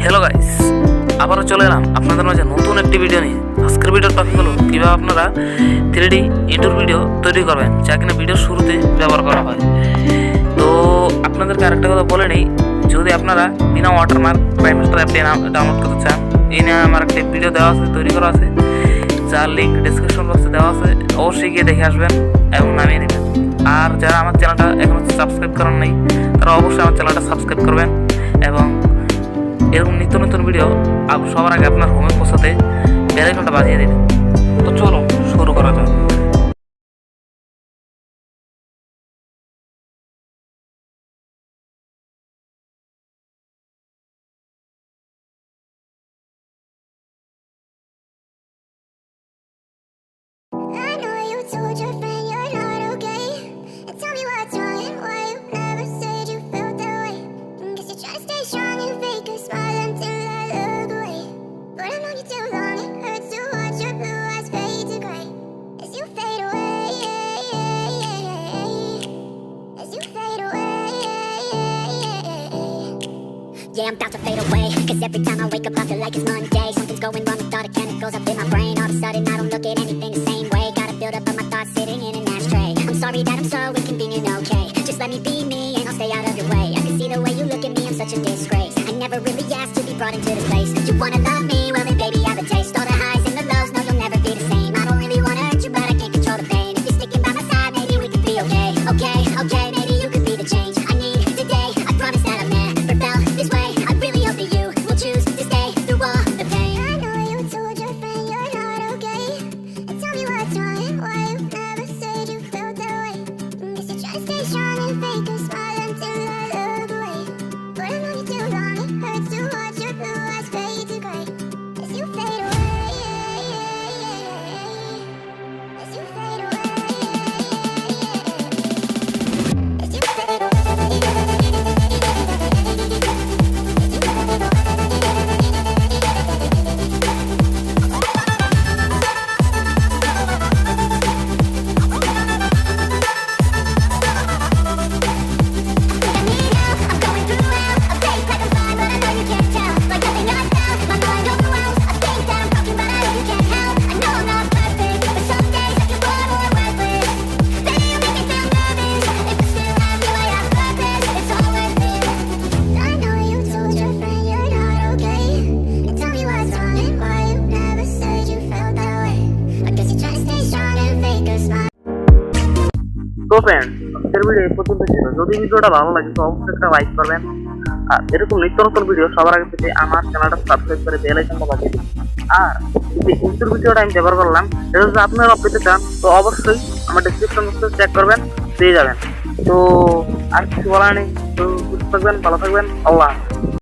Hello guys, আবারও চলে এলাম আপনাদের মাঝে নতুন একটি ভিডিও নিয়ে। আজকের ভিডিওর টপিক হলো কীভাবে আপনারা 3D ইন্ট্রো ভিডিও তৈরি করবেন, যা কিনা ভিডিওর শুরুতে ব্যবহার করা হয়। তো আপনাদেরকে আরেকটা কথা বলে নিই, যদি আপনারা বিনা ওয়াটারমার্ক কিনেমাস্টার অ্যাপটি ডাউনলোড করতে চান, এই নিয়ে আমার একটা ভিডিও দেওয়া আছে, তৈরি করা আছে, যার লিঙ্ক ডিসক্রিপশন বক্সে দেওয়া আছে। অবশ্যই গিয়ে দেখে আসবেন এবং নামিয়ে নেবেন। আর যারা আমার চ্যানেলটা এখনও সাবস্ক্রাইব করেন নাই, তারা অবশ্যই আমার চ্যানেলটা সাবস্ক্রাইব করবেন এবং এরকম নিত্য নতুন ভিডিও সবার আগে আপনার হোমে পৌঁছাতে বেল আইকনটা বাজিয়ে দেবেন। তো চলো শুরু করা যাক। Told your friend you're not okay. And tell me what's wrong and why you never said you felt that way. Guess you're trying to stay strong and fake a smile until I look away. But I've known you too long, it hurts to watch your blue eyes fade to gray as you fade away. As you fade away. Yeah, I'm about to fade away. Cause every time I wake up I feel like it's Monday. Something's going wrong with all the chemicals up in my brain. All of a sudden I don't look at anything the same way. Build up of my thoughts sitting in an ashtray. I'm sorry that I'm so inconvenient, okay. Just let me be me and I'll stay out of your way. I can see the way you look at me, I'm such a disgrace. I never really asked to be brought into this place. You wanna love me? Well then baby I have a taste. All the highs and the lows, no you'll never be the same. I don't really wanna hurt you but I can't control the pain. If you're sticking by my side, maybe we could be okay. Okay, maybe you could be the change I need today. I promise that I've never felt this way. I really hope that you will choose to stay through all the pain. I know you told your friend you're not okay. And tell me what's wrong and why you never said you felt that way. Guess you're trying to stay strong and fake a smile until I look away. But I've known you too long, it hurts to watch your blue eyes fade to gray as you fade away. As you fade away. As you fade away. তো friend, আজকের video এই পর্যন্ত ছিল। যদি ভিডিওটা ভালো লাগে তো অবশ্যই একটা লাইক করবেন। আর এরকম নিত্য নতুন ভিডিও সবার আগে পেতে আমার চ্যানেলটা সাবস্ক্রাইব করে বেল আইকনটা বাজিয়ে দিন। আর এই ইন্ট্রো ভিডিওটা আমি ব্যবহার করলাম, এটা যদি আপনারা পেতে চান তো অবশ্যই আমার ডিসক্রিপশন বক্সে চেক করবেন, পেয়ে যাবেন। তো আর কিছু বলার নেই। তো সুস্থ থাকবেন, ভালো থাকবেন, আল্লাহ।